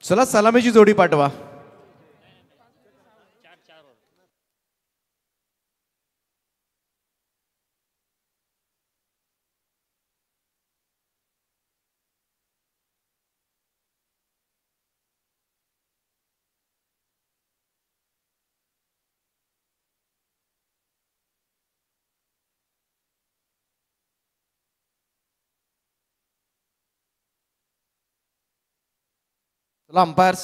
चला सलामीची जोडी पाठवा. चला अंपायर्स.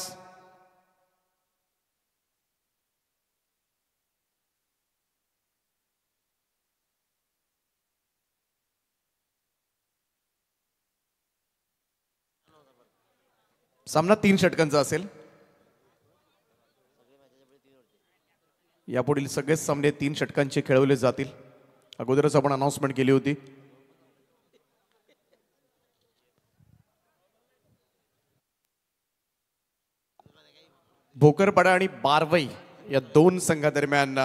सामना 3 षटकांचा असेल. यापुढील सगळेच सामने 3 षटकांचे खेळवले जातील. अगोदरच आपण अनाउन्समेंट केली होती. भोकरपाडा आणि बारवई या 2 संघादरम्यान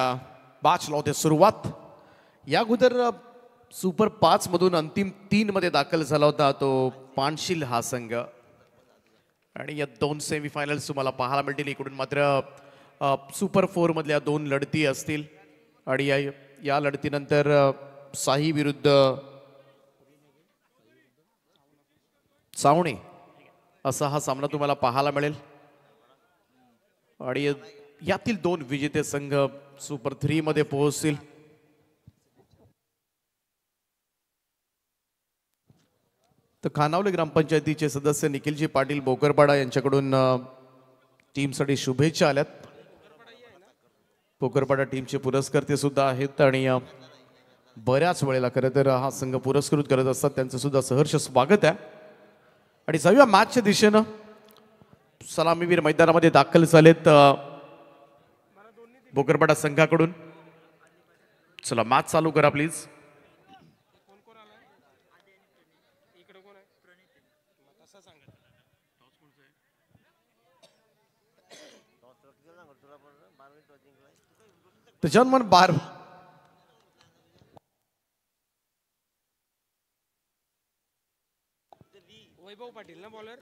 मॅच लावते सुरुवात. या अगोदर सुपर 5 मधून अंतिम 3 मध्ये दाखल झाला होता तो पानशील हा संघ. आणि या 2 सेमीफायनल्स तुम्हाला पाहायला मिळतील. इकडून मात्र सुपर 4 मधल्या 2 लढती असतील. आणि या लढतीनंतर साई विरुद्ध चावणे असा हा सामना तुम्हाला पाहायला मिळेल. आणि यातील 2 विजेते संघ सुपर 3 मध्ये पोहोचतील. तर खानावले ग्रामपंचायतीचे सदस्य निखिलजी पाटील भोकरपाडा यांच्याकडून टीमसाठी शुभेच्छा आल्यात. भोकरपाडा टीमचे पुरस्कर्ते सुद्धा आहेत आणि बऱ्याच वेळेला खरं तर हा संघ पुरस्कृत करत असतात. त्यांचं सुद्धा सहर्ष स्वागत आहे. आणि जाऊया मॅचच्या दिशेनं. सलामीवीर मैदानामध्ये दाखल झालेत भोकरपाडा संघाकडून. चला मॅच चालू करा प्लीज. जनमन बार वैभव पाटील ना बॉलर.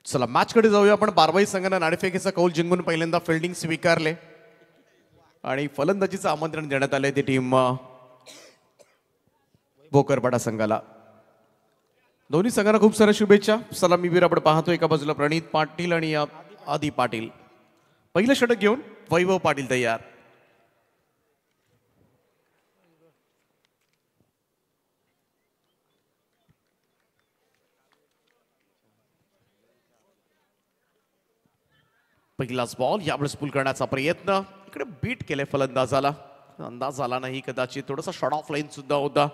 चला मॅच कडे जाऊया आपण. बारवाई संघाने नाणेफेकीचा कौल जिंकून पहिल्यांदा फिल्डिंग स्वीकारले आणि फलंदाजीचं आमंत्रण देण्यात आले ती टीम भोकरपाडा संघाला. दोन्ही संघांना खूप साऱ्या शुभेच्छा. सलामीवीर आपण पाहतो एका बाजूला प्रणित पाटील आणि आदी पाटील. पहिलं षटक घेऊन वैभव पाटील तयार. पहिलाच बॉल. यावेळेस पुल करण्याचा प्रयत्न. इकडे बीट केले फलंदाजाला. अंदाज आला नाही कदाचित. थोडासा शॉर्ट ऑफ लाईन सुद्धा होता.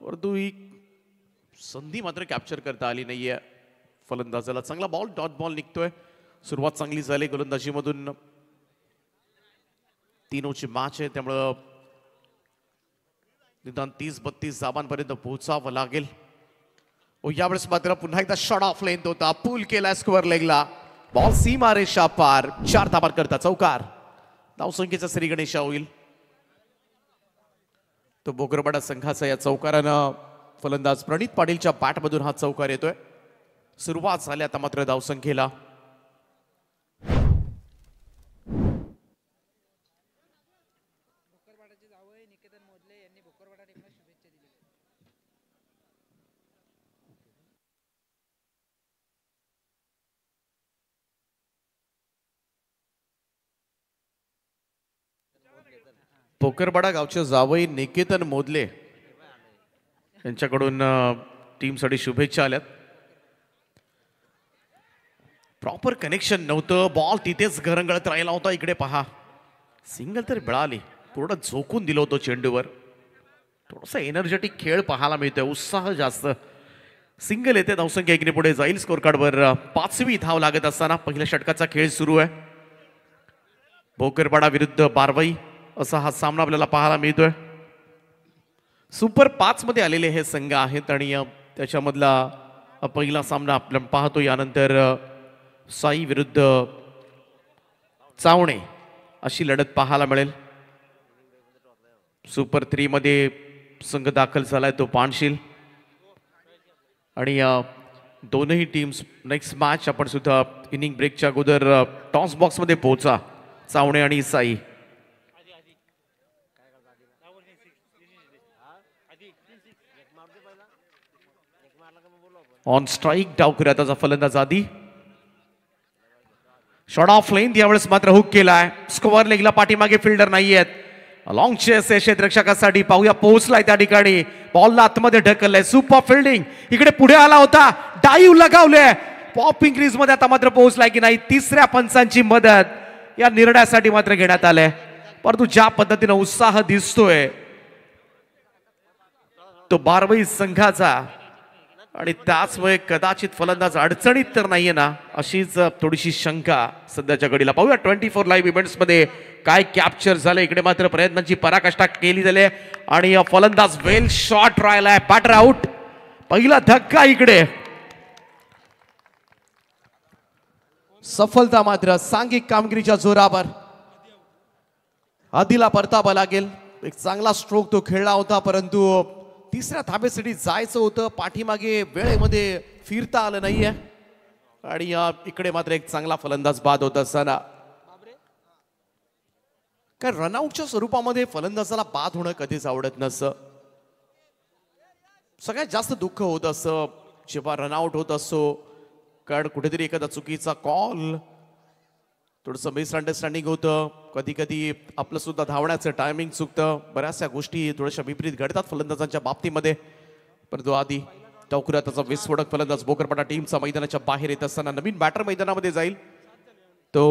परंतु ही संधी मात्र कॅप्चर करता आली नाहीये फलंदाजाला. चांगला बॉल डॉट बॉल निघतोय. सुरुवात चांगली झाली गोलंदाजीमधून. 3 ओव्हरची मॅच आहे त्यामुळं निदान 30-32 धावांपर्यंत पोहोचावं लागेल. यावेळेस मात्र पुन्हा एकदा शॉर्ट ऑफ लेंथ होता. पूल केला स्क्वेअर लेगला. बॉल सीमा रेषा पार. 4 धावा करता चौकार. धावसंख्येचा श्री गणेशा होईल. तो भोकरपाडा संघाचा या चौकारानं फलंदाज प्रणित पाटीलच्या बॅटमधून हा चौकार येतोय. सुरुवात झाली आता मात्र धावसंख्येला. भोकरपाडा गावचे जावई निकेतन मोदले यांच्याकडून टीमसाठी शुभेच्छा आल्यात. प्रॉपर कनेक्शन नव्हतं. बॉल तिथेच घरंगळत राहिला होता. इकडे पहा सिंगल तर मिळाली. पूर्ण झोकून दिलं होतं चेंडूवर. थोडासा एनर्जेटिक खेळ पाहायला मिळतोय. उत्साह जास्त. सिंगल येते. धावसंख्या 1 ने पुढे जाईल. स्कोर कार्डवर 5वी धाव लागत असताना पहिल्या षटकाचा खेळ सुरू आहे. भोकरपाडा विरुद्ध बारवई असा हा सामना आपल्याला पाहायला मिळतोय. सुपर 5 मध्ये आलेले हे संघ आहेत आणि त्याच्यामधला पहिला सामना आपण पाहतो. यानंतर साई विरुद्ध चावणे अशी लढत पाहायला मिळेल. सुपर 3 मध्ये संघ दाखल झालाय तो पानशील आणि दोनही टीम्स नेक्स्ट मॅच आपण सुद्धा इनिंग ब्रेकच्या अगोदर टॉस बॉक्स मध्ये पोहोचा. चावणे आणि साई. ऑन स्ट्राईक डाव करूया त्याचा फलंदाज आधी. शॉट ऑफ लेंथ यावेळेस मात्र हुक केलाय. स्कोअर लेगला पाठीमागे फिल्डर नाहीयेत. लॉंग चेस क्षेत्ररक्षकासाठी पाहूया पोहोचलाय त्या ठिकाणी. बॉलला आतमध्ये ढकललंय. Super fielding. इकडे पुढे आला होता. डाईव्ह लगावले. पॉपिंग क्रीज मध्ये आता मात्र पोहोचलाय की नाही. तिसऱ्या पंचांची मदत या निर्णयासाठी मात्र घेण्यात आलंय. परंतु ज्या पद्धतीने उत्साह दिसतोय तो बारवई संघाचा आणि त्याचमुळे कदाचित फलंदाज अडचणीत तर नाहीये ना अशीच थोडीशी शंका सध्याच्या घडीला. पाहूया 24 लाईव्ह इव्हेंट्स मध्ये काय कॅप्चर झालं. इकडे मात्र प्रयत्नांची पराकाष्ठा केली झाली आणि फलंदाज वेल शॉट राहिलाय. Batter out. पहिला धक्का इकडे. सफलता मात्र सांघिक कामगिरीच्या जोरावर आधीला परतावा लागेल. एक चांगला स्ट्रोक तो खेळला होता परंतु तिसऱ्या धाब्यासाठी जायचं होतं. पाठीमागे वेळेमध्ये फिरता आलं नाहीये आणि इकडे मात्र एक चांगला फलंदाज बाद होत असताना काय रनआउटच्या स्वरूपामध्ये फलंदाजाला बाद होणं कधीच आवडत नसतं. सगळ्यात जास्त दुःख होत असं जेव्हा रनआउट होत असतो. कारण कुठेतरी एखादा चुकीचा कॉल, थोडंसं मिसअंडरस्टँडिंग होतं. कधी कधी आपलं सुद्धा धावण्याचं टायमिंग चुकतं. बऱ्याचशा गोष्टी थोड्याशा विपरीत घडतात फलंदाजांच्या बाबतीमध्ये. परंतु आधी टोकऱ्यात त्याचा विस्फोटक फलंदाज बोकरपाडा टीमचा मैदानाच्या बाहेर येत असताना नवीन बॅटर मैदानामध्ये जाईल. तो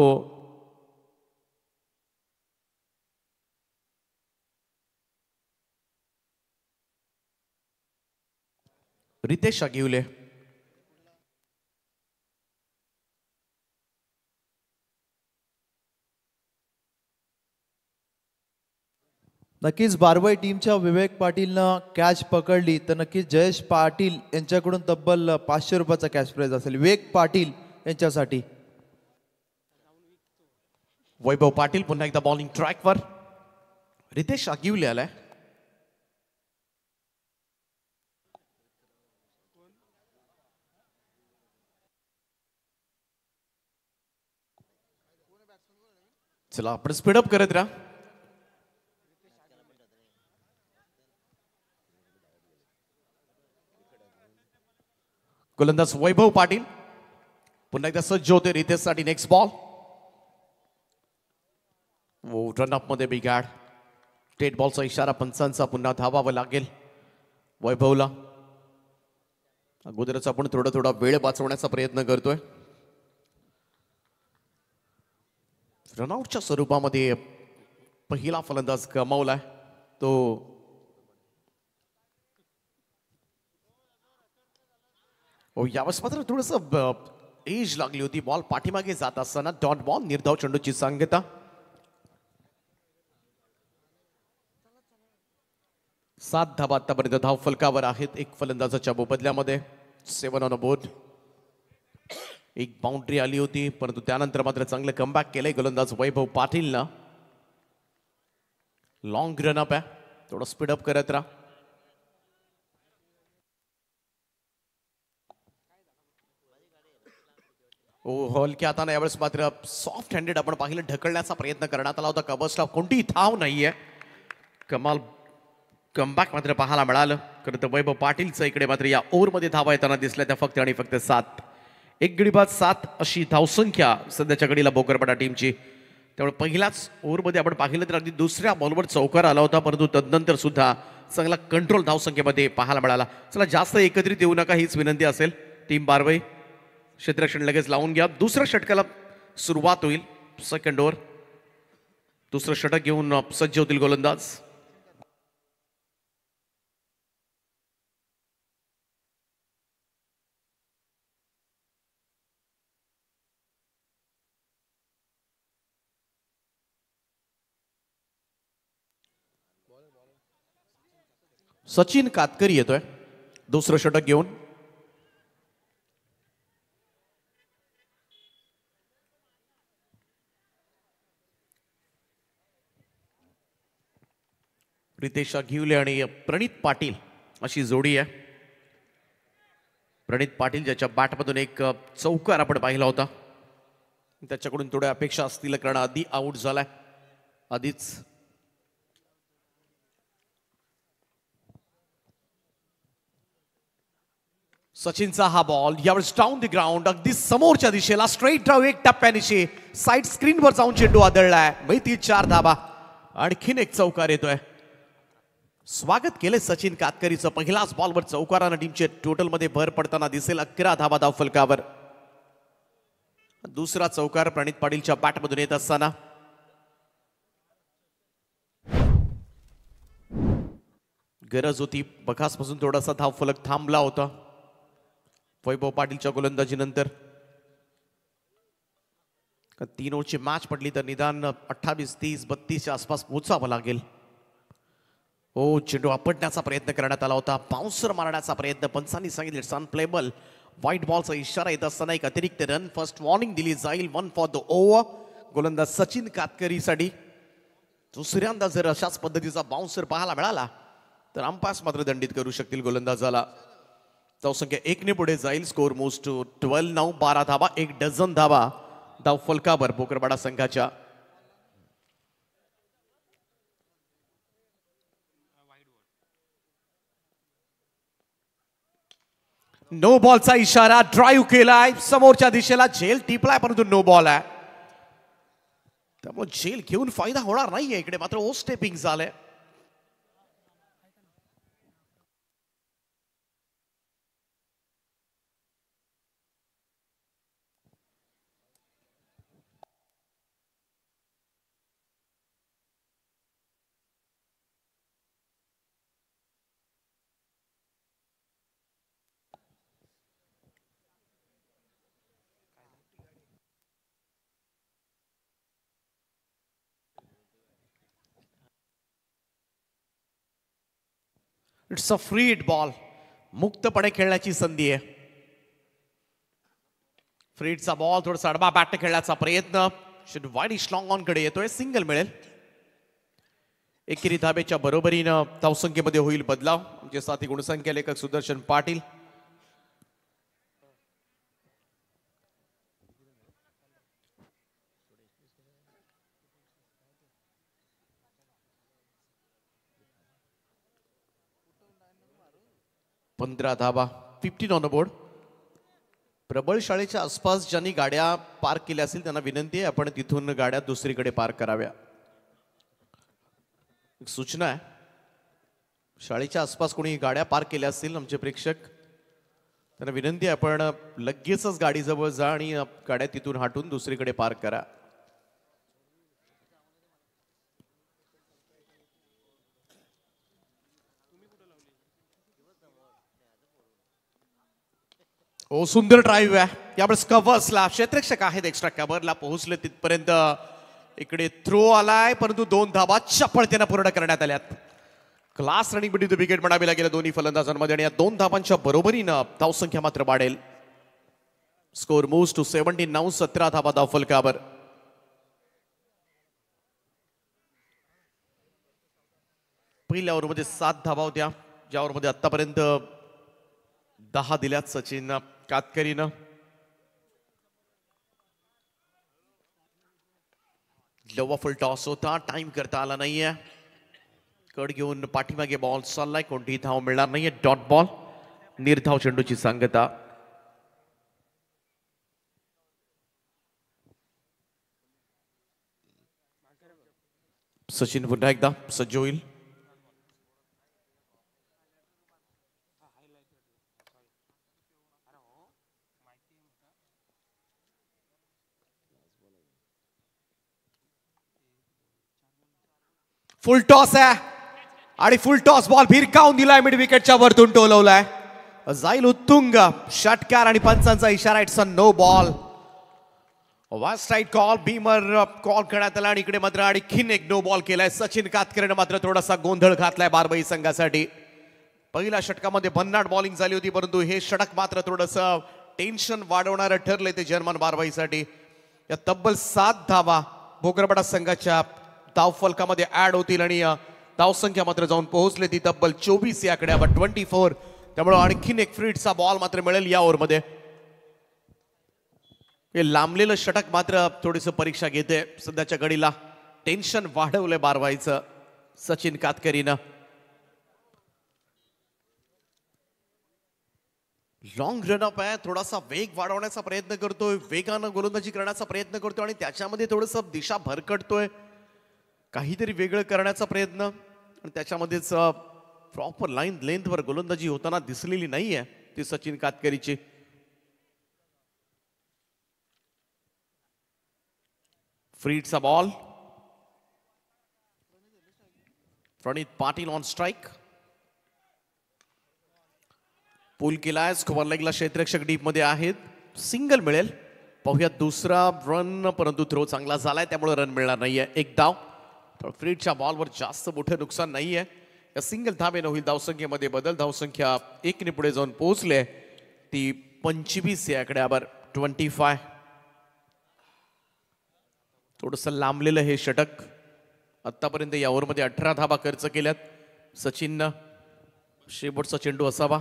रितेश आगिवले. नक्कीच बारवई टीमच्या विवेक पाटीलनं कॅच पकडली तर नक्कीच जयेश पाटील यांच्याकडून तब्बल 500 रुपयाचा कॅश प्राइज असेल विवेक पाटील यांच्यासाठी. वैभव पाटील पुन्हा एकदा बॉलिंग ट्रॅकवर. रितेश आगिवले आलाय. चला आपण स्पीडअप करत राहा. गोलंदाज वैभव पाटील पुन्हा एकदा सज्ज होते रितेशसाठी. Next ball. रनअप मध्ये बिघाड. स्टेट बॉलचा इशारा पंचांचा. पुन्हा धावावं लागेल वैभवला. अगोदरच आपण थोडा वेळ वाचवण्याचा प्रयत्न करतोय. रनआउटच्या स्वरूपामध्ये पहिला फलंदाज गमावलाय तो यावेळेस मात्र थोडस एज लागली होती. बॉल पाठीमागे जात असताना डॉट बॉल. निर्धाव चेंडूची सांगता. 7 धावा आतापर्यंत धाव फलकावर आहेत. एक फलंदाजाच्या मोबदल्यामध्ये. 7 ऑन अ बोर्ड. एक बाउंड्री आली होती परंतु त्यानंतर मात्र चांगलं कमबॅक केलंय गोलंदाज वैभव पाटीलनं. लॉंग रनअप आहे. थोडं स्पीडअप करत राहा. हलक्या हाताने यावेळेस मात्र सॉफ्ट हँडेड आपण पाहिलं ढकलण्याचा प्रयत्न करण्यात आला होता. कबर्सला कोणतीही धाव नाहीये. कमाल कमबॅक मात्र पाहायला मिळालं. खरं तर वैभव पाटीलचं इकडे मात्र या ओव्हरमध्ये धावा येताना दिसल्या त्या फक्त आणि फक्त 7. एक गडी बाद 7 अशी धावसंख्या सध्याच्या घडीला बोकरपाडा टीमची. त्यामुळे पहिल्याच ओव्हरमध्ये आपण पाहिलं तर अगदी दुसऱ्या बॉलवर चौकार आला होता परंतु तदनंतर सुद्धा चांगला कंट्रोल धावसंख्येमध्ये पाहायला मिळाला. चला जास्त एकत्रित येऊ नका हीच विनंती असेल. टीम बारवई क्षेत्ररक्षण लगेच लावून घ्या. दुसऱ्या षटकाला सुरुवात होईल. Second over. दुसरं षटक घेऊन सज्ज होतील गोलंदाज. सचिन कातकरी येतोय दुसरं षटक घेऊन. रितेश आगिवले आणि प्रणित पाटील अशी जोडी आहे. प्रणित पाटील ज्याच्या बॅटमधून एक चौकार आपण पाहिला होता, त्याच्याकडून थोड्या अपेक्षा असतील कारण आधी आउट झालाय आधीच. सचिनचा हा बॉल यावेळेस डाऊन द ग्राउंड अगदी समोरच्या दिशेला स्ट्रेट ड्राइव्ह एक टप्प्यानिशी साइड स्क्रीनवर जाऊन चेंडू आदळलाय. माहिती 4 धाबा, आणखीन एक चौकार येतोय. स्वागत केले सचिन कातकरीचं. पहिलाच बॉलवर चौकारानं टीमचे टोटल मध्ये भर पडताना दिसेल. 11 धाबा धाव फलकावर. दुसरा चौकार प्रणित पाटीलच्या बॅटमधून येत असताना गरज होती. बखासपासून थोडासा धाव फलक थांबला होता वैभव पाटीलच्या गोलंदाजीनंतर. 3 ओव्हरची मॅच पडली तर निदान 28, 30, 32 च्या आसपास पोहोचावं लागेल. चेंडू आपटण्याचा प्रयत्न करण्यात आला होता. बाउन्सर मारण्याचा प्रयत्न. पंचांनी सांगितले इट्स अनप्लेबल. व्हाईट बॉलचा इशारा येत असताना एक अतिरिक्त रन फर्स्ट वॉर्निंग दिली जाईल. 1 फॉर द ओव्हर. गोलंदाज सचिन कातकरीसाठी. दुसऱ्यांदा जर अशाच पद्धतीचा बाउन्सर पाहायला मिळाला तर अंपायर्स मात्र दंडित करू शकतील गोलंदाजाला. धावसंख्या 1 ने पुढे जाईल. Score most to 12 now. 12 धाबा, 1 डझन धाबा धाव फलकावर भोकरवाडा संघाच्या. नो बॉलचा इशारा. ड्राईव्ह केलाय समोरच्या दिशेला. झेल टिपलाय परंतु नो बॉल आहे. त्यामुळे झेल घेऊन फायदा होणार नाहीये. इकडे मात्र ओ स्टेपिंग झालंय. It's a free hit ball. मुक्तपणे खेळण्याची संधी आहे. फ्री हिटचा बॉल थोडासा आडवा बॅट खेळण्याचा प्रयत्न. वाईड लॉंग ऑन कडे येतोय. सिंगल मिळेल. एकेरी धाब्याच्या बरोबरीनं धावसंख्येमध्ये होईल बदलाव. आमचे साथी गुणसंख्या लेखक सुदर्शन पाटील. पंधरा धाबा, 15 ऑन द बोर्ड. प्रबळ शाळेच्या आसपास ज्यांनी गाड्या पार्क केल्या असतील त्यांना विनंती आहे आपण तिथून गाड्या दुसरीकडे पार्क कराव्या. सूचना आहे. शाळेच्या आसपास कोणी गाड्या पार्क केल्या असतील आमचे प्रेक्षक त्यांना विनंती आहे आपण लगेचच गाडीजवळ जा आणि गाड्या तिथून हटून दुसरीकडे पार्क करा. सुंदर ड्राईव्ह आहे. यावेळेस कव्हर्सला क्षेत्ररक्षक आहेत एक्स्ट्रा कव्हरला पोहोचले तिथपर्यंत. इकडे थ्रो आलाय परंतु 2 धाबा चपळतेने पूर्ण करण्यात आल्यात. Class running between the wicket म्हणावी लागेल दोन्ही फलंदाजांमध्ये आणि या 2 धाबांच्या बरोबरीनं धावसंख्या मात्र वाढेल. Score moves to 17 now. 17 धाबा धाव फलकावर. पहिल्या ओव्हरमध्ये 7 धाबा होत्या ज्या ओव्हरमध्ये आतापर्यंत 10 दिल्यात सचिन कातकरीनं. लवा फुल टॉस होता. टाइम करता आला नाहीये. कड घेऊन पाठीमागे बॉल चाललाय. कोणतीही धाव मिळणार नाहीये. Dot ball. निर्धाव चेंडूची सांगता. सचिन पुन्हा एकदा सज्ज होईल. फुल टॉस आहे आणि फुल टॉस बॉल भिरकावून दिलाय. मिड विकेटच्या वरतून टोलवलाय. जाईल उत्तुंग षटकार आणि पंचांचा इशारा. It's a no ball. Vast right call. Beamer call करण्यात आला आणि इकडे मात्र आणखीन एक नो बॉल केलाय. सचिन कातकरेनं मात्र थोडासा गोंधळ घातलाय बारबाई संघासाठी. पहिल्या षटकामध्ये भन्नाट बॉलिंग झाली होती परंतु हे षटक मात्र थोडंसं टेन्शन वाढवणारं ठरलंय ते जर्मन बारबाईसाठी. या तब्बल 7 धावा भोकरवाडा संघाच्या धाव फलकामध्ये ऍड होतील आणि धावसंख्या मात्र जाऊन पोहोचले ती तब्बल 24 या आकड्यावर. 24 त्यामुळे आणखीन एक फ्रीटचा बॉल मात्र मिळेल या ओव्हरमध्ये. हे लांबलेलं षटक मात्र थोडीसं परीक्षा घेते सध्याच्या घडीला. टेन्शन वाढवलंय बारवाईचं सचिन कातकरीनं. लॉंग रनअप आहे, थोडासा वेग वाढवण्याचा प्रयत्न करतोय, वेगानं गोलंदाजी करण्याचा प्रयत्न करतोय आणि त्याच्यामध्ये थोडंसं दिशा भरकटतोय, काहीतरी वेगळं करण्याचा प्रयत्न. आणि त्याच्यामध्येच प्रॉपर लाईन लेंथवर गोलंदाजी होताना दिसलेली नाहीये ती सचिन कातकरीची. फ्रीटचा ball. Pranit Patil on strike. Pull केलाय, स्कोअर लेगला क्षेत्ररक्षक डीप मध्ये आहेत, सिंगल मिळेल. पाहूयात दुसरा रन, परंतु थ्रो चांगला झालाय त्यामुळे रन मिळणार नाहीये. एक धाव. फ्रीटच्या बॉलवर जास्त मोठं नुकसान नाहीये. या सिंगल धावेनं होईल धावसंख्येमध्ये बदल. धावसंख्या 1 ने पुढे जाऊन पोहोचले, ती 25 या आकड्यावर 25. थोडंसं लांबलेलं हे षटक. आतापर्यंत या ओव्हरमध्ये 18 धावा खर्च केल्यात सचिननं. शेवटचा चेंडू असावा.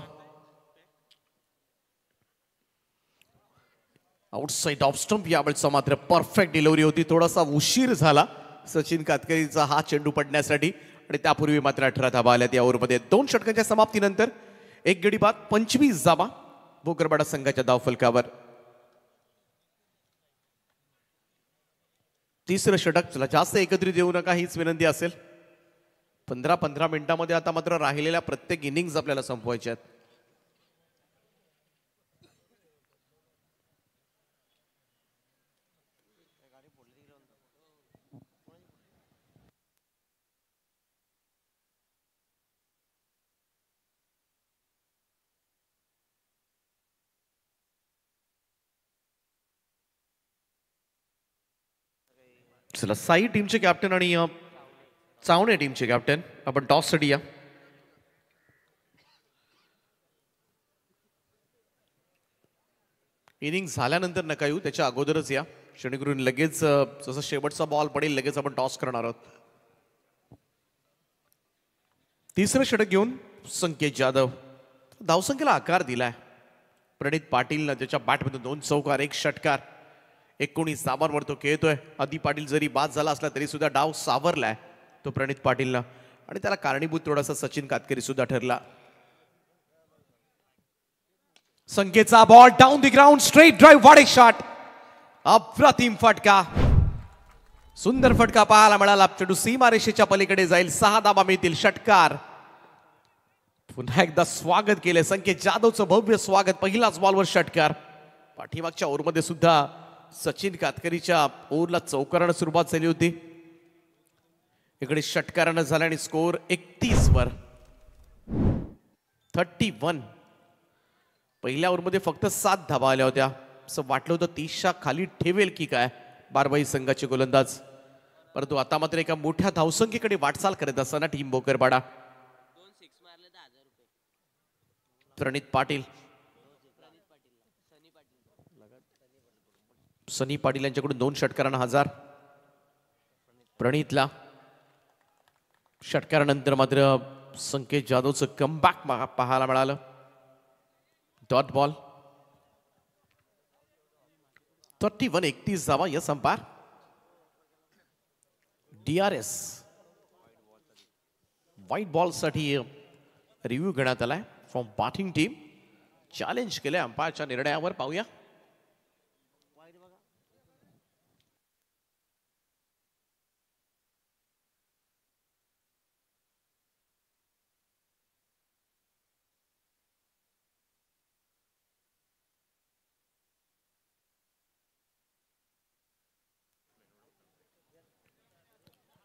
आउटसाइड ऑफ स्टंप यावेळेचा मात्र परफेक्ट डिलिव्हरी होती. थोडासा उशीर झाला सचिन कातकरीचा हा चेंडू पडण्यासाठी आणि त्यापूर्वी मात्र 18 धावा आल्यात या ओव्हरमध्ये. 2 षटकांच्या समाप्तीनंतर 1 गडी बाद 25 धावा भोकरवाडा संघाच्या धावफलकावर. तिसरं षटक. चला जास्त एकत्रित येऊ नका हीच विनंती असेल. 15-15 मिनिटांमध्ये आता मात्र राहिलेल्या प्रत्येक इनिंग्स आपल्याला संपवायच्या आहेत. चला साई टीमचे कॅप्टन आणि चावणे टीमचे कॅप्टन आपण टॉस साठी या. इनिंग झाल्यानंतर नका येऊ, त्याच्या अगोदरच या, जेणेकरून लगेच जसं शेवटचा बॉल पडेल लगेच आपण टॉस करणार आहोत. तिसरं षटक घेऊन संकेत जाधव. धावसंख्येला आकार दिलाय प्रणित पाटीलनं. त्याच्या बॅटमधून 2 चौकार 1 षटकार. 19 धावांवर तो खेळतोय. आदी पाटील जरी बाद झाला असला तरी सुद्धा डाव सावरलाय तो प्रणित पाटीलनं आणि त्याला कारणीभूत थोडासा सचिन कातकरी सुद्धा ठरला. संकेतचा ball down the ground, straight drive, what a shot. अप्रतिम फटका, सुंदर फटका पाहायला मिळाला. चेंडू सीमारेषेच्या पलीकडे जाईल, 6 धावा मिळतील. षटकार. पुन्हा एकदा स्वागत केले संकेत जाधवचं, भव्य स्वागत. पहिलाच बॉलवर षटकार. पाठीमागच्या ओव्हरमध्ये सुद्धा सचिन कातकरीच्या ओव्हरला चौकारानं सुरुवात झाली होती. इकडे षटकारानं झाला आणि स्कोर 31 वर 31. पहिल्या ओव्हरमध्ये फक्त 7 धावा आल्या होत्या. असं वाटलं होतं 30च्या खाली ठेवेल की काय बारवाई संघाचे गोलंदाज, परंतु आता मात्र एका मोठ्या धावसंख्येकडे वाटचाल करत असताना टीम भोकरवाडा. प्रणित पाटील, सनी पाटील यांच्याकडून 2 षटकारांना 1000. प्रणितला षटकारानंतर मात्र संकेत जाधवचं कमबॅक पाहायला मिळालं. Dot ball. 31 धावा. Yes umpire. DRS white ball साठी रिव्ह्यू घेण्यात आलाय फ्रॉम बॅटिंग टीम. चॅलेंज केलंय अंपायरच्या निर्णयावर. पाहूया.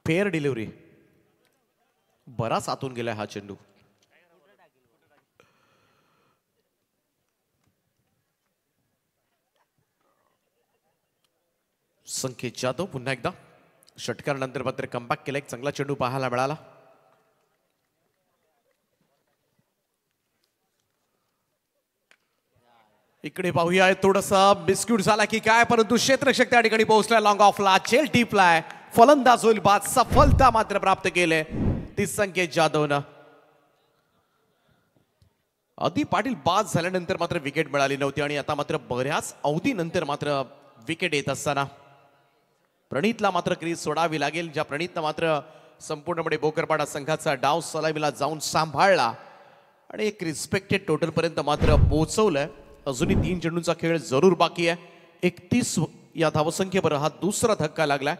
Fair delivery. बराच आतून गेलाय हा चेंडू. संकेत जाधव पुन्हा एकदा षटकारानंतर मात्र कमबॅक केला. एक चांगला चेंडू पाहायला मिळाला. इकडे पाहूया थोडासा बिस्क्यूट झाला की काय, परंतु क्षेत्ररक्षक त्या ठिकाणी पोहोचलाय. लॉंग ऑफला चेल टिपलाय. फलंदाज होईल बाद. सफलता मात्र प्राप्त केले ती संकेत जाधवनं. अदी पाटील बाद झाल्यानंतर मात्र विकेट मिळाली नव्हती आणि आता मात्र बऱ्याच अवधीनंतर मात्र विकेट येत असताना प्रणीतला मात्र क्रीज सोडावी लागेल. ज्या प्रणीतनं मात्र संपूर्णपणे भोकरपाडा संघाचा डाव सलामीला जाऊन सांभाळला आणि एक रिस्पेक्टेड टोटल पर्यंत मात्र पोहोचवलंय. अजूनही 3 चेंडूंचा खेळ जरूर बाकी आहे. 31 या धावसंख्येवर हा दुसरा धक्का लागलाय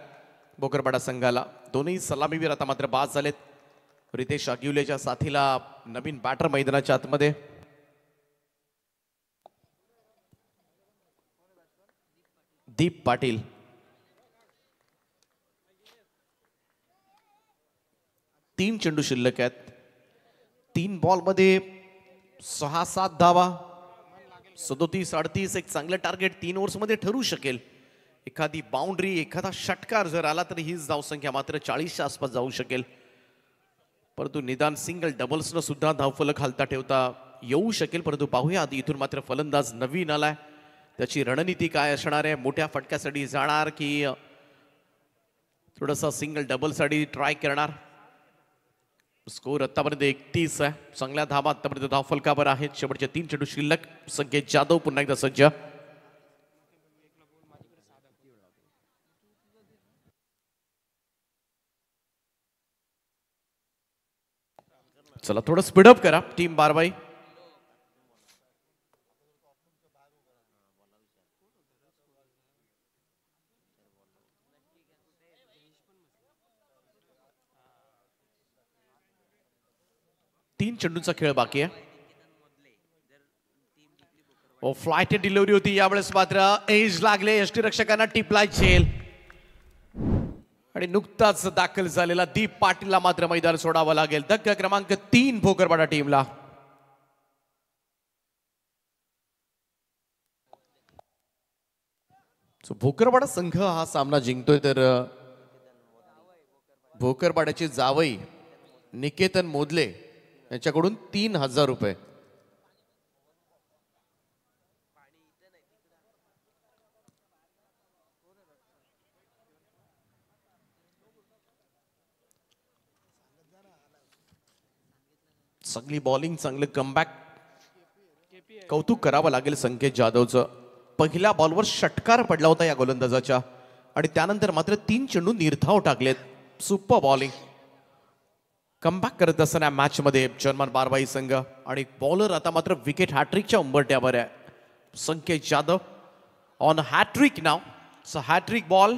भोकरपाडा संघाला. दोन्ही सलामीवीर आता मात्र बाद झालेत. रितेश अगिवलेच्या साथीला नवीन बॅटर मैदानाच्या आतमध्ये. दीप पाटील तीन चेंडू शिल्लक आहेत. 3 बॉलमध्ये 6-7 धावा, 37-38 एक चांगलं टार्गेट 3 ओव्हर्समध्ये ठरू शकेल. एखादी बाउंड्री एखादा षटकार जर आला तर हीच धावसंख्या मात्र 40च्या आसपास जाऊ शकेल. परंतु निदान सिंगल डबल्सनं सुद्धा धावफलक हालता ठेवता येऊ शकेल. परंतु पाहूया आधी इथून मात्र फलंदाज नवीन आलाय, त्याची रणनीती काय असणार आहे. मोठ्या फटक्यासाठी जाणार की थोडासा सिंगल डबलसाठी ट्राय करणार. स्कोर आतापर्यंत 31 आहे. चांगल्या धावा आतापर्यंत धावफलकावर आहेत. शेवटचे 3 चेंडू शिल्लक. संकेत जाधव पुन्हा एकदा सज्ज. चला थोडं स्पीडअप करा टीम बारवाई. तीन चेंडूंचा खेळ बाकी आहे. फ्लाइट डिलिव्हरी होती यावेळेस मात्र एज लागले यष्टीरक्षकांना. टिपलाय झेल आणि नुकताच दाखल झालेला दीप पाटीलला मात्र मैदान सोडावं लागेल. धक्का क्रमांक 3 भोकरपाडा टीमला. भोकरपाडा संघ हा सामना जिंकतोय तर भोकरपाड्याचे जावई निकेतन मोदले यांच्याकडून 3000 रुपये. चांगली बॉलिंग, चांगलं कमबॅक. कौतुक करावं लागेल संकेत जाधवचं. पहिल्या बॉलवर षटकार पडला होता या गोलंदाजाच्या आणि त्यानंतर मात्र 3 चेंडू निर्धाव टाकलेत. Super bowling. कमबॅक करत असताना मॅच मध्ये जर्मन बारवाई संघ आणि बॉलर आता मात्र विकेट हॅट्रिकच्या उंबरट्यावर आहे. संकेत जाधव ऑन हॅट्रिक नाव. So hattrick ball.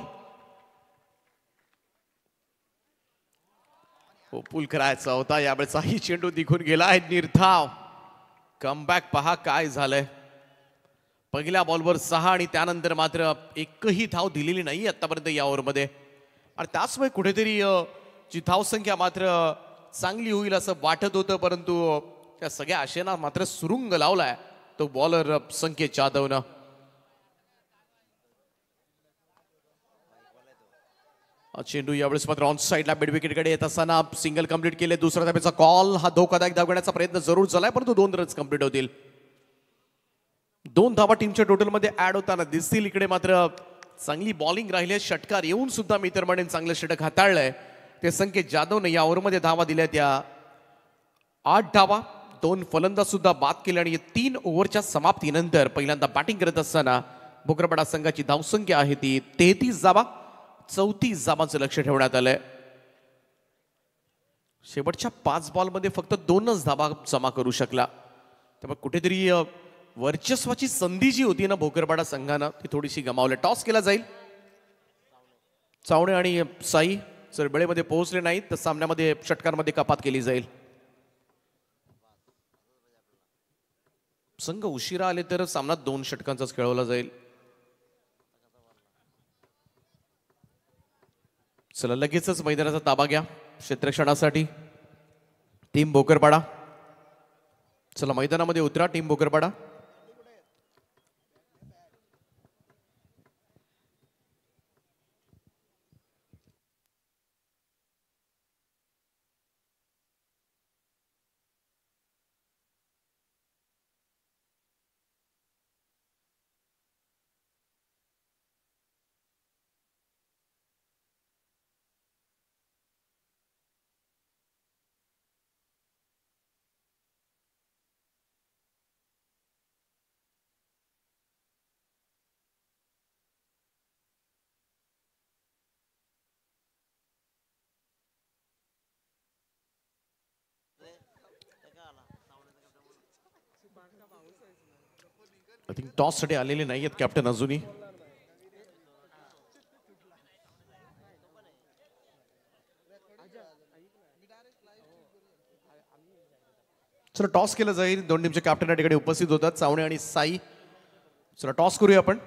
पूल करायचा होता यावेळेचाही चेंडू निघून गेला आहे. निर्धाव. कमबॅक पहा काय झालंय. पहिल्या बॉलवर 6 आणि त्यानंतर मात्र एकही धाव दिलेली नाही आतापर्यंत या ओव्हरमध्ये. आणि त्याचमुळे कुठेतरी जी धावसंख्या मात्र चांगली होईल असं वाटत होतं, परंतु त्या सगळ्या आशेना मात्र सुरुंग लावलाय तो बॉलर संकेत जाधवनं. चेंडू यावेळेस मात्र ऑन साईडला मिड विकेटकडे येत असताना सिंगल कंप्लीट केले. दुसऱ्या धाब्याचा कॉल. हा धोकादायक धाव घेण्याचा प्रयत्न जरूर झालाय परंतु 2 रन्स कंप्लीट होतील. 2 धावा टीमच्या टोटलमध्ये ऍड होताना दिसतील. इकडे मात्र चांगली बॉलिंग राहिली. षटकार येऊन सुद्धा मी तर म्हणेन चांगलं षटक हाताळलंय ते संकेत जाधवने. या ओव्हरमध्ये धावा दिल्या त्या 8 धावा. 2 फलंदाज सुद्धा बाद केले आणि 3 ओव्हरच्या समाप्तीनंतर पहिल्यांदा बॅटिंग करत असताना भोकरपाडा संघाची धावसंख्या आहे ती 33 धावा. 34 धावांचं लक्ष ठेवण्यात आलंय. शेवटच्या 5 बॉलमध्ये फक्त 2च धावा जमा करू शकला. त्यामुळे कुठेतरी वर्चस्वाची संधी जी होती ना भोकरपाडा संघानं ती थोडीशी गमावली. टॉस केला जाईल. चावणे आणि साई जर वेळेमध्ये पोहोचले नाहीत तर सामन्यामध्ये षटकांमध्ये कपात केली जाईल. संघ उशिरा आले तर सामना 2 षटकांचाच खेळवला जाईल. चला लगेचच मैदानाचा ताबा घ्या क्षेत्ररक्षणासाठी टीम भोकरपाडा. चला मैदानामध्ये उतरा team Bhokarpada. I think toss साठी आलेले नाही आहेत कॅप्टन अजूनही. चला टॉस केलं जाईल. दोन टीमचे कॅप्टन या ठिकाणी उपस्थित होतात, चावणे आणि साई. चला टॉस करूया आपण.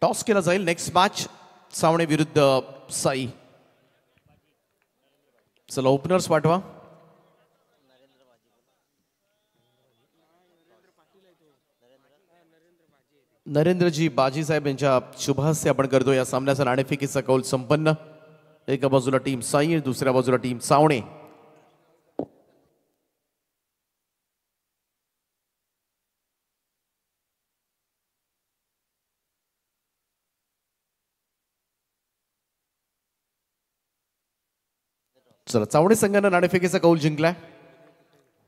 टॉस केला जाईल. नेक्स्ट मॅच सावणे विरुद्ध साई. चला ओपनर्स पाठवा. नरेंद्रजी बाजी साहेब यांच्या शुभहस्ते आपण करतो या सामन्याचा नाणेफेकीचा कौल संपन्न. एका बाजूला टीम साई, दुसऱ्या बाजूला टीम सावणे. चला चावणे संघानं नाणेफेकीचा कौल जिंकलाय.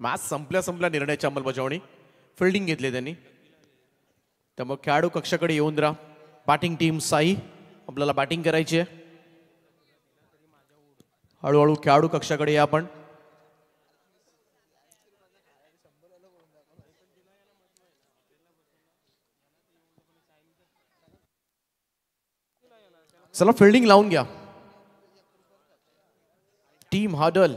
मॅच संपल्या निर्णयाची अंमलबजावणी. फिल्डिंग घेतली त्यांनी. त्यामुळे खेळाडू कक्षाकडे येऊन राहा. बॅटिंग टीम साई, आपल्याला बॅटिंग करायची आहे. हळूहळू खेळाडू कक्षाकडे या आपण. चला फिल्डिंग लावून घ्या. Team huddle.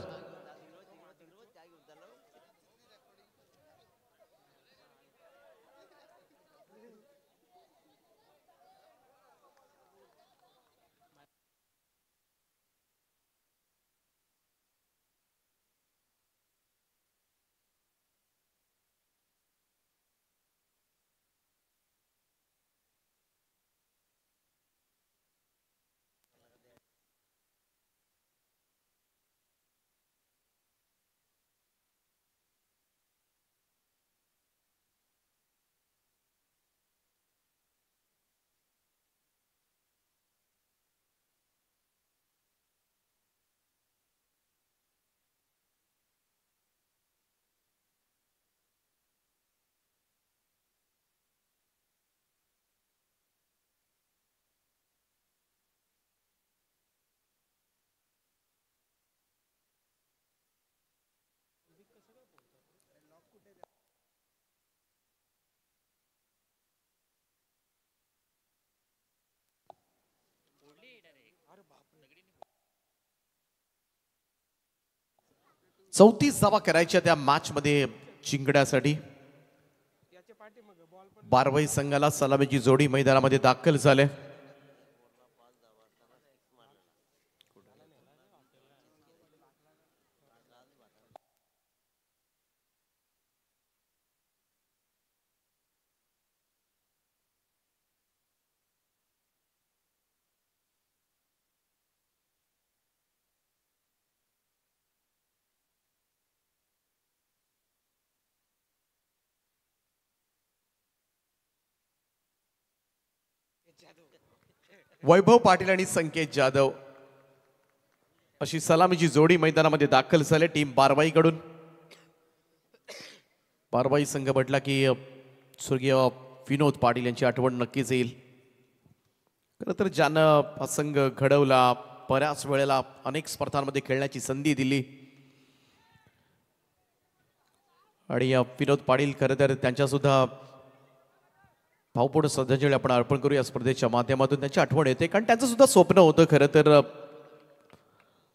चौतीस धावा करायच्या त्या मॅच मध्ये जिंकण्यासाठी. बारवाई संघाला सलामीची जोडी मैदानामध्ये दाखल झाले. वैभव पाटील आणि संकेत जाधव अशी सलामीची जोडी मैदानामध्ये दाखल झाले टीम बारवाईकडून. बारवाई संघ म्हटला की स्वर्गीय विनोद पाटील यांची आठवण नक्कीच येईल. खरं तर ज्यानं हा संघ घडवला, बऱ्याच वेळेला अनेक स्पर्धांमध्ये खेळण्याची संधी दिली आणि विनोद पाटील खरं तर त्यांच्या सुद्धा भावपूर्ण श्रद्धांजली आपण अर्पण करू या स्पर्धेच्या माध्यमातून. त्यांची आठवण येते कारण त्यांचं सुद्धा स्वप्न होतं खरं तर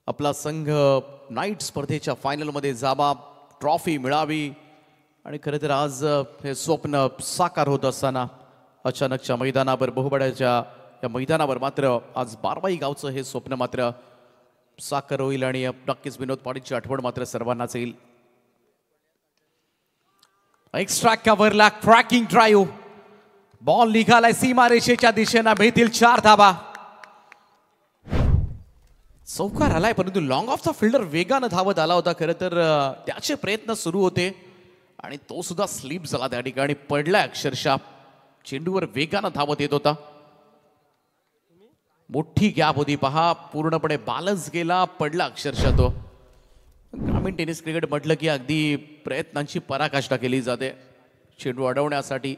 आपला संघ नाईट स्पर्धेच्या फायनलमध्ये जावा, ट्रॉफी मिळावी आणि खरं तर आज हे स्वप्न साकार होत असताना अचानकच्या मैदानावर, बहुबड्याच्या या मैदानावर मात्र आज बारवाई गावचं हे स्वप्न मात्र साकार होईल आणि नक्कीच विनोद पाटीलची आठवण मात्र सर्वांनाच येईल. एक्स्ट्रा कव्हरला क्रॅकिंग ड्राईव्ह. बॉल निघालाय सीमारेषेच्या दिशेनं. मिळतील 4 धावा. चौकार आलाय परंतु लॉंग ऑफचा फिल्डर वेगानं धावत आला होता. खरं तर त्याचे प्रयत्न सुरू होते आणि तो सुद्धा स्लिप झाला त्या ठिकाणी, पडलाय अक्षरशः. चेंडूवर वेगानं धावत येत होता. मोठी गॅप होती पहा, पूर्णपणे बॅलन्स गेला, पडला अक्षरशः तो. ग्रामीण टेनिस क्रिकेट म्हटलं की अगदी प्रयत्नांची पराकाष्ठा केली जाते. चेंडू अडवण्यासाठी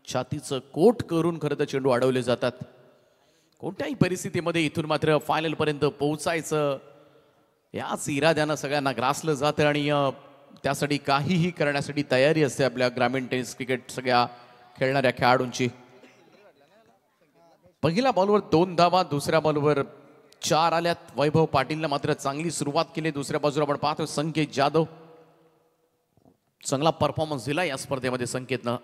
छातीचं कोट करून खरं तर चेंडू अडवले जातात. कोणत्याही परिस्थितीमध्ये इथून मात्र फायनल पर्यंत पोहोचायचं याच इराद्यानं सगळ्यांना ग्रासलं जातं आणि त्यासाठी काहीही करण्यासाठी तयारी असते आपल्या ग्रामीण टेनिस क्रिकेट सगळ्या खेळणाऱ्या खेळाडूंची. पहिल्या बॉलवर 2 धावा, दुसऱ्या बॉलवर 4 आल्यात. वैभव पाटीलनं मात्र चांगली सुरुवात केली. दुसऱ्या बाजूला आपण पाहतो संकेत जाधव, चांगला परफॉर्मन्स दिला या स्पर्धेमध्ये संकेतनं.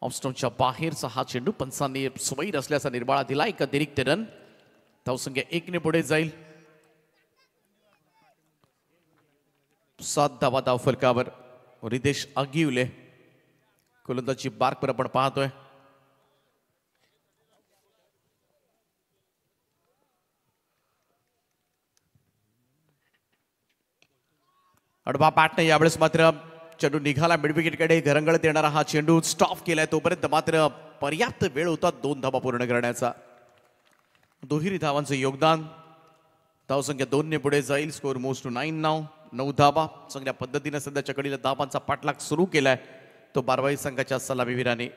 ऑफस्टोनच्या बाहेरचा हा चेंडू पंचांनी स्वैर असल्याचा निर्बाळा दिला. एक अतिरिक्त रन, धावसंख्या 1 ने पुढे जाईल. 7 धावा धाव फलकावर. रितेश आगिवले गोलंदाजी बारकर आपण पाहतोय. अडवा बॅटने यावेळेस मात्र चेंडू निघाला मिडविकेटकडे. घरंगळत येणारा हा चेंडू स्टॉप केलाय. तोपर्यंत मात्र पर्याप्त वेळ होता 2 धावा पूर्ण करण्याचा. दुहेरी धावांचं योगदान. धावसंख्या 2 ने पुढे जाईल. स्कोर मूव्स टू 9 नाव. 9 धावा. चांगल्या पद्धतीने सध्याच्या कडीला धावांचा पाठलाग सुरू केलाय तो बारवाई संघाच्या सलामीवीराने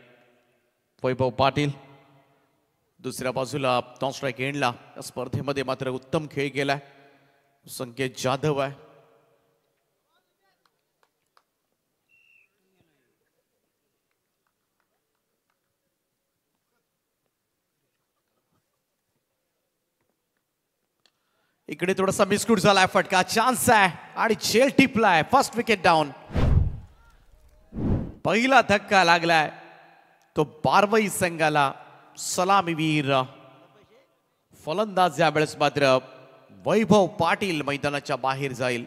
वैभव पाटील. दुसऱ्या बाजूला नॉन स्ट्राईक एंडला या स्पर्धेमध्ये मात्र उत्तम खेळ केलाय संकेत जाधव आहे. इकडे थोडासा मिसकूट झालाय. फटका चान्स आहे आणि झेल टिपलाय. First wicket down. पहिला धक्का लागलाय तो बारवाई संघाला. सलामीवीर फलंदाज यावेळेस मात्र वैभव पाटील मैदानाच्या बाहेर जाईल.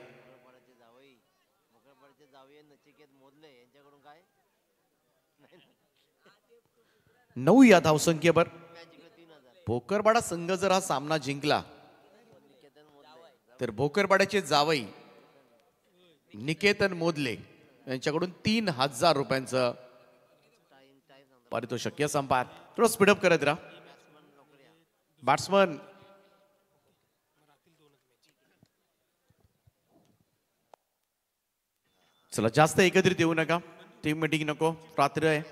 9 या धावसंख्येवर भोकरवाडा संघ जर हा सामना जिंकला तर भोकरवाड्याचे जावई निकेतन मोदले यांच्याकडून 3000 रुपयांचं पारितोषिक. या संपार थोडं स्पीडअप करत राहा. बॅट्समन चला जास्त एकत्रित येऊ नका. टीम मीटिंग नको. रात्र आहे.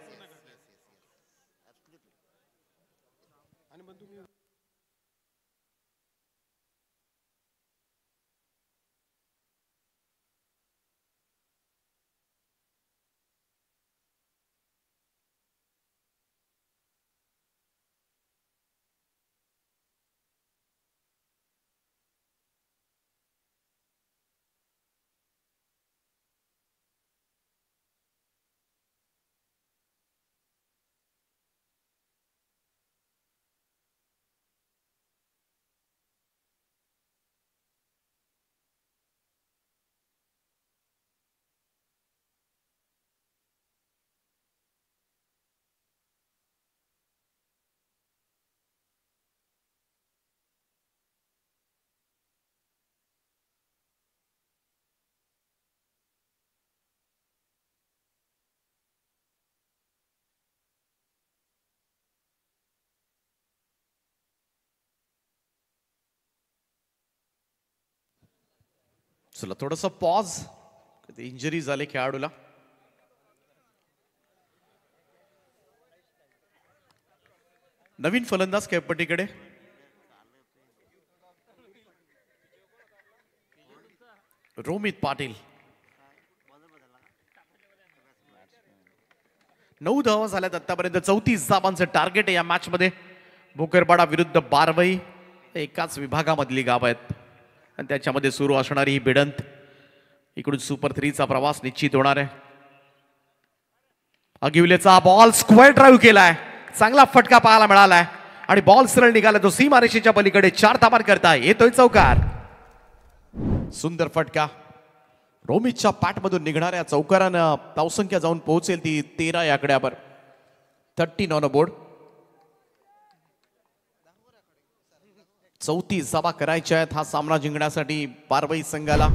चला थोडंसं पॉज. इंजरी झाली खेळाडूला. नवीन फलंदाज खेळपट्टीकडे. रोमित पाटील. 9 धावा झाल्यात आतापर्यंत. 34 धावांचं टार्गेट आहे या मॅच मध्ये. भोकरवाडा विरुद्ध बारवाई एकाच विभागामधली गाव आहेत आणि त्याच्यामध्ये सुरू असणारी ही भिडंत. इकडून सुपर 3चा प्रवास निश्चित होणार आहे. अगिवलेचा बॉल स्क्वेअर ड्राईव्ह केलाय. चांगला फटका पाहायला मिळालाय आणि बॉल सरळ निघाला. तो सीमारेषेच्या पलीकडे 4 धावा करताय. येतोय चौकार. सुंदर फटका. रोमितच्या पॅटमधून निघणाऱ्या चौकारानं धावसंख्या जाऊन पोहोचेल ती 13 या आकड्यावर. 13 ऑन बोर्ड. 34 धावा करायच्या आहेत हा सामना जिंकण्यासाठी बारवाई संघाला.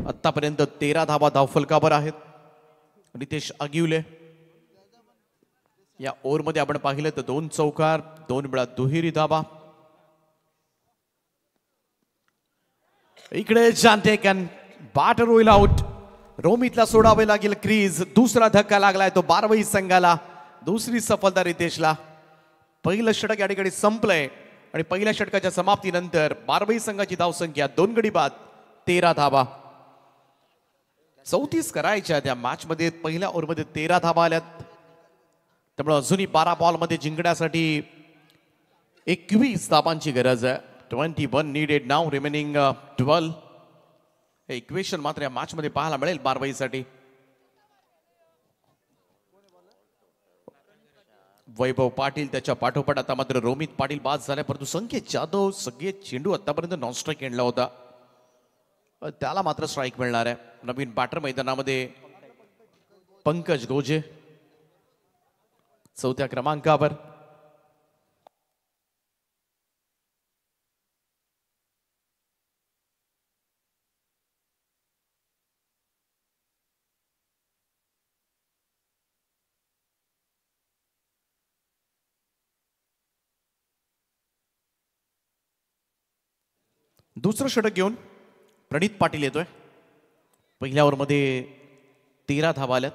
आतापर्यंत 13 धावा धावफलकावर आहेत. रितेश आगिवले या ओव्हरमध्ये आपण पाहिलं तर 2 चौकार, 2 वेळा दुहेरी धावा. इकडे जानतेकन बॅटर होईल आउट. रोमितला सोडावे लागेल क्रीज. दुसरा धक्का लागलाय तो बारवई संघाला. दुसरी सफलता रितेशला. पहिलं षटक या ठिकाणी संपलंय आणि पहिल्या षटकाच्या समाप्तीनंतर बारवई संघाची धावसंख्या 2 गडी बाद 13 धावा. 34 करायच्या त्या मॅच मध्ये. पहिल्या ओव्हरमध्ये 13 धावा आल्यात. त्यामुळे अजूनही 12 बॉल मध्ये जिंकण्यासाठी 21 धावांची गरज आहे. 21 नीडेड नाउ रिमेनिंग 12. हे इक्वेशन मात्र या मॅच मध्ये पाहायला मिळेल बारवाईसाठी. वैभव पाटील त्याच्या पाठोपाठ आता मात्र रोमित पाटील बाद झाले, परंतु संकेत जाधव सगळे चेंडू आतापर्यंत नॉन स्ट्राईक आणला होता, त्याला मात्र स्ट्राईक मिळणार आहे. नवीन बॅटर मैदानामध्ये पंकज गोजे 4थ्या क्रमांकावर. दुसरं षटक घेऊन प्रणित पाटील येतोय. पहिल्या ओव्हरमध्ये 13 धावा आल्यात.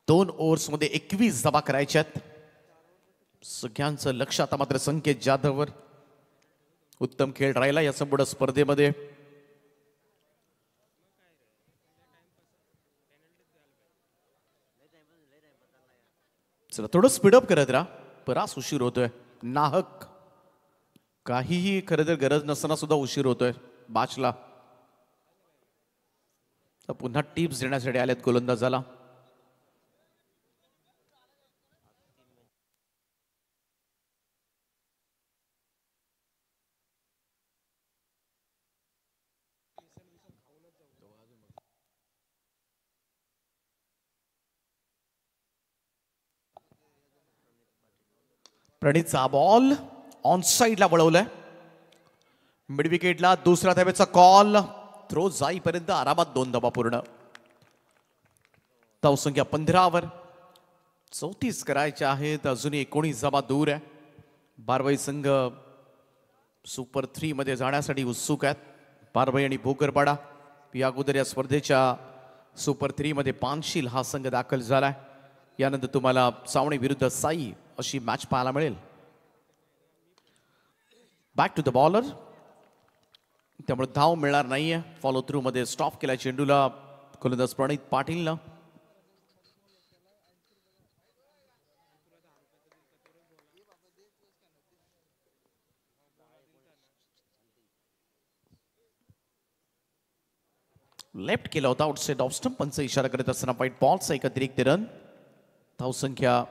2 ओव्हर्समध्ये 21 धावा करायच्यात. सगळ्यांचं लक्ष आता मात्र संकेत जाधववर. उत्तम खेळ राहिला या संपूर्ण स्पर्धेमध्ये. चला थोडं स्पीडअप करत राहा, बराच उशीर होतोय. नाहक काहीही खरं तर गरज नसताना सुद्धा उशीर होतोय बाचला. पुन्हा टिप्स देण्यासाठी आल्यात गोलंदाजाला. प्रणितचा बॉल ऑन साइडला वळवलाय. मिड विकेटला दुसरा धावेचा कॉल. थ्रो जाईपर्यंत आरामात 2 धावा पूर्ण. धावसंख्या 15 वर. 34 करायच्या आहेत. अजूनही 19 धावा दूर आहे. बारवाई संघ सुपर 3 मध्ये जाण्यासाठी उत्सुक आहेत. बारवाई आणि भोकरपाडा या अगोदर या स्पर्धेच्या सुपर 3 मध्ये पानशील हा संघ दाखल झालाय. यानंतर तुम्हाला सावणे विरुद्ध साई अशी मॅच पाहायला मिळेल. Back to the bowler. त्यामुळे धाव मिळणार नाहीये. फॉलो थ्रू मध्ये स्टॉप केला चेंडूला गोलंदाज प्रणित पाटीलनं. लेफ्ट केला होता आउटसाइड ऑफ स्टंप. पंच इशारा करत असताना व्हाईट बॉलचा एक अतिरिक्त रन. धावसंख्या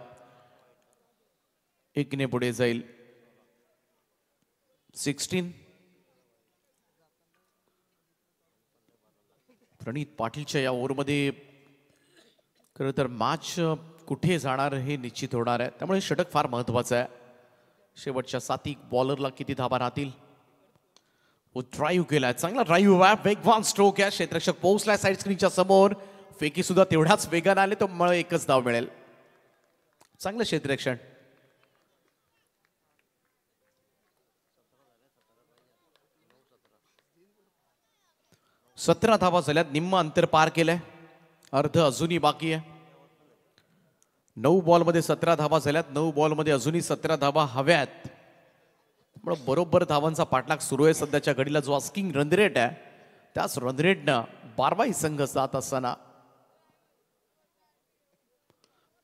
1 ने पुढे जाईल. 16. प्रणित पाटीलच्या या ओव्हरमध्ये खरं तर मॅच कुठे जाणार हे निश्चित होणार आहे. त्यामुळे षटक फार महत्वाचं आहे. शेवटच्या 7 बॉलरला किती धावा राहतील. ड्राईव्ह केलाय, चांगला ड्राईव्ह आहे. वेगवान स्ट्रोक आहे. क्षेत्ररक्षक पोहोचलाय साईड स्क्रीनच्या समोर. फेकी सुद्धा तेवढ्याच वेगाने आले तर मला 1च धाव मिळेल. चांगलं क्षेत्ररक्षण. 17 धावा झाल्यात. निम्म अंतर पार केलंय. अर्ध अजूनही बाकी आहे. 9 बॉलमध्ये 17 धावा झाल्यात. 9 बॉलमध्ये अजूनही 17 धावा हव्यात. बरोबर धावांचा पाठलाग सुरू आहे सध्याच्या घडीला. जो आस्किंग रन रेट आहे त्याच रन रेटनं बारवाई संघ जात असताना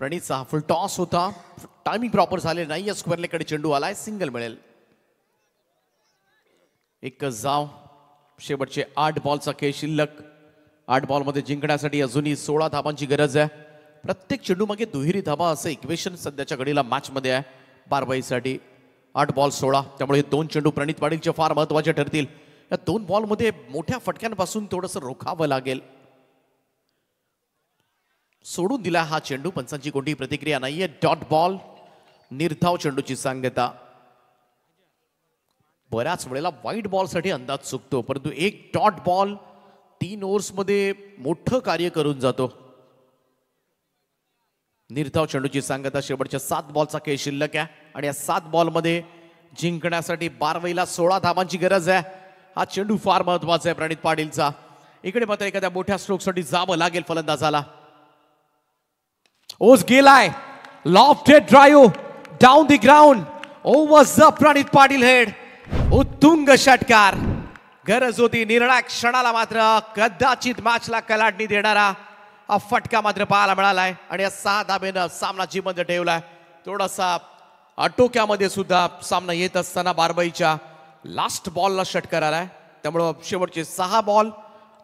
प्रणितचा फुल टॉस होता. टायमिंग प्रॉपर झाले नाही. या स्क्वेअर लेगकडे चेंडू आलाय. सिंगल मिळेल. 1च धाव. शेवटचे 8 बॉलचा खेळ शिल्लक. 8 बॉलमध्ये जिंकण्यासाठी अजूनही 16 धावांची गरज आहे. प्रत्येक चेंडू मागे दुहेरी धावा असं इक्वेशन सध्याच्या घडीला मॅच मध्ये आहे बारवाईसाठी. 8 बॉल 16. त्यामुळे 2 चेंडू प्रणित पाटीलचे फार महत्वाचे ठरतील. या 2 बॉलमध्ये मोठ्या फटक्यांपासून थोडंसं रोखावं लागेल. सोडून दिला हा चेंडू. पंचांची कोणतीही प्रतिक्रिया नाहीये. Dot ball. निर्धाव चेंडूची सांगता. बऱ्याच वेळेला व्हाईट बॉलसाठी अंदाज चुकतो, परंतु एक डॉट बॉल 3 ओव्हर्समध्ये मोठं कार्य करून जातो. निर्धाव चेंडूची सांगता. शेवटच्या 7 बॉलचा खेळ शिल्लक आहे आणि या 7 बॉलमध्ये जिंकण्यासाठी बारवाईला 16 धावांची गरज आहे. हा चेंडू फार महत्वाचा आहे प्रणित पाटीलचा. इकडे मात्र एखाद्या मोठ्या स्ट्रोकसाठी जावं लागेल फलंदाजाला. ओस गेलाय, lofted drive down the ground, over Pranit Patil head, उत्तुंग षटकार. गरज होती निर्णायक क्षणाला मात्र कदाचित मॅचला कलाटणी देणारा हा फटका मात्र पाहायला मिळालाय आणि या 6 धाब्यानं सामना जिवंत ठेवलाय. थोडासा आटोक्यामध्ये सुद्धा सामना येत असताना बारबाईच्या लास्ट बॉलला षटकार आलाय. त्यामुळं शेवटचे 6 बॉल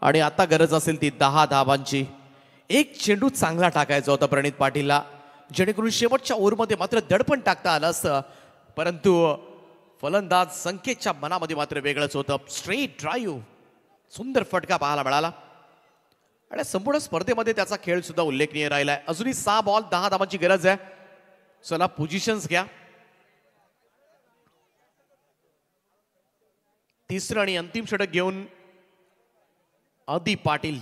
आणि आता गरज असेल ती 10 धावांची. एक चेंडू चांगला टाकायचा होता प्रणित पाटीलला, जेणेकरून शेवटच्या ओव्हरमध्ये मात्र दडपण टाकता आलं असतं, परंतु फलंदाज संकेतच्या मनामध्ये मात्र वेगळंच होतं. स्ट्रेट ड्राईव्ह, सुंदर फटका पाहायला मिळाला आणि संपूर्ण स्पर्धेमध्ये त्याचा खेळ सुद्धा उल्लेखनीय राहिलाय. अजूनही 6 बॉल 10 धावांची गरज आहे. चला पोझिशन्स घ्या. तिसरं आणि अंतिम षटक घेऊन आदी पाटील.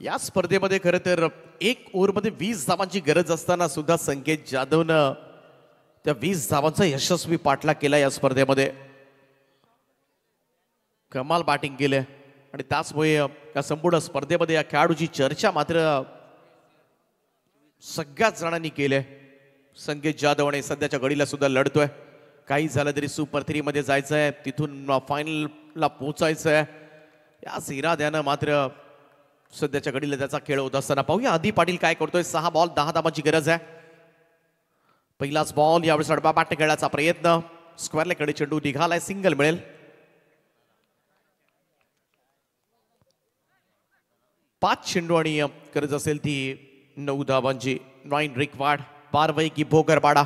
या स्पर्धेमध्ये खरं तर 1 ओव्हरमध्ये 20 धावांची गरज असताना सुद्धा संकेत जाधवनं त्या 20 धावांचा यशस्वी पाठलाग केला. या स्पर्धेमध्ये कमाल बॅटिंग केले आणि त्याचमुळे या संपूर्ण स्पर्धेमध्ये या खेळाडूची चर्चा मात्र सगळ्याच जणांनी केली. संकेत जाधव आणि सध्याच्या घडीला सुद्धा लढतोय. काही झालं तरी सुपर 3 मध्ये जायचंय, तिथून फायनलला पोहोचायचंय. याच इराद्यानं मात्र सध्याच्या घडीला त्याचा खेळ होत असताना पाहूया आदी पाटील काय करतोय. 6 बॉल 10 धावांची गरज आहे. पहिलाच बॉल, यावेळेस अडबा बॅट खेळायचा प्रयत्न, स्क्वेअर लेगकडे चेंडू निघालाय, सिंगल मिळेल. 5 चेंडू आणि गरज असेल ती 9 धावांची. 9 रिक्वायर्ड. बारवाई की भोगरपाडा,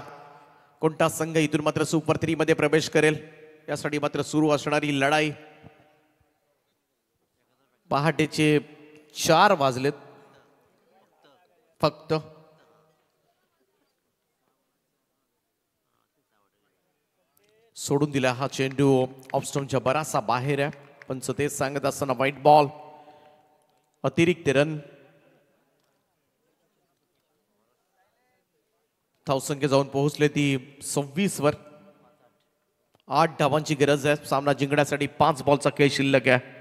कोणता संघ इथून मात्र सुपर 3 मध्ये प्रवेश करेल यासाठी मात्र सुरू असणारी लढाई. पहाटेचे 4 वाजलेत फक्त. सोडून दिला हा चेंडू, ऑफ स्टंपच्या बराचसा बाहेर आहे, पण तेच सांगत असताना व्हाईट बॉल, अतिरिक्त रन. धावसंख्या जाऊन पोहोचले ती 26 वर. 8 धावांची गरज आहे सामना जिंकण्यासाठी. 5 बॉलचा खेळ शिल्लक आहे.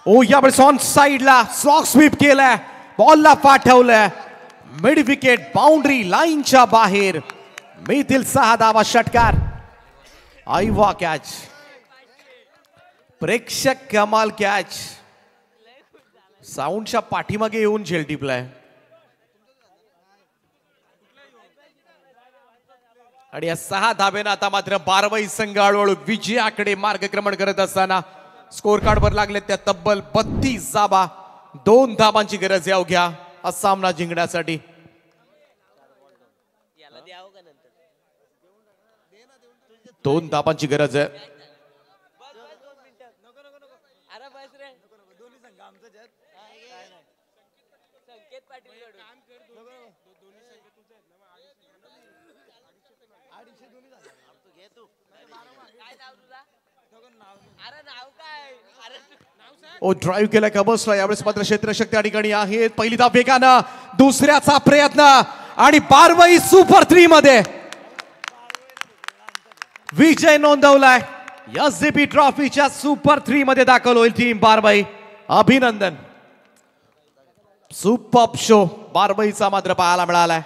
ओ यावेळेस ऑन साइडला स्लॉग स्वीप केलाय, बॉलला पाठवलंय, मिड विकेट बाउंड्री लाईनच्या बाहेर. मिळतील 6 धावा. षटकार, आयवा कॅच, प्रेक्षक कमाल कॅच. साऊंडच्या पाठीमागे येऊन झेल टिपलाय आणि या 6 धाब्यानं आता मात्र बारवाई संघ हळूहळू विजयाकडे मार्गक्रमण करत असताना स्कोर कार्ड वर लागले त्या तब्बल 32 धावा. 2 धावांची गरज आहे अवघ्या हा सामना जिंकण्यासाठी. 2 धावांची गरज आहे. ओ ड्राईव्ह केला कबसला. यावेळेस मात्र क्षेत्रशक्ती या ठिकाणी आहेत. पहिली धाव वेगानं, दुसऱ्याचा प्रयत्न आणि बारवाई सुपर 3 मध्ये विजय नोंदवलाय. एसजीपी ट्रॉफीच्या सुपर 3 मध्ये दाखल होईल टीम बारवाई. अभिनंदन. सुपर शो बारवाईचा मात्र पाहायला मिळालाय.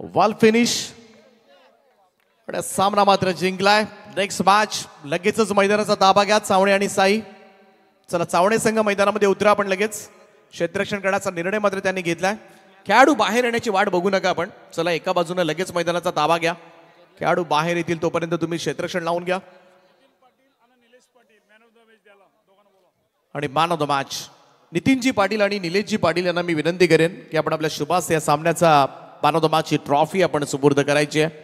वॉल फिनिश, सामना मात्र जिंकलाय. नेक्स्ट मॅच लगेचच मैदानाचा ताबा घ्या चावणे आणि साई. चला चावणे संघ मैदानामध्ये उतरा आपण लगेच. क्षेत्ररक्षण करण्याचा निर्णय मात्र त्यांनी घेतलाय. खेळाडू बाहेर येण्याची वाट बघू नका आपण. चला एका बाजूने लगेच मैदानाचा ताबा घ्या. खेळाडू बाहेर येतील तोपर्यंत तुम्ही क्षेत्ररक्षण लावून घ्या. आणि man of the match Nitinji Patil आणि निलेशजी पाटील यांना मी विनंती करेन की आपण आपल्या शुभास या सामन्याचा मॅन ऑफ द मॅचची ट्रॉफी आपण सुपूर्द करायची आहे.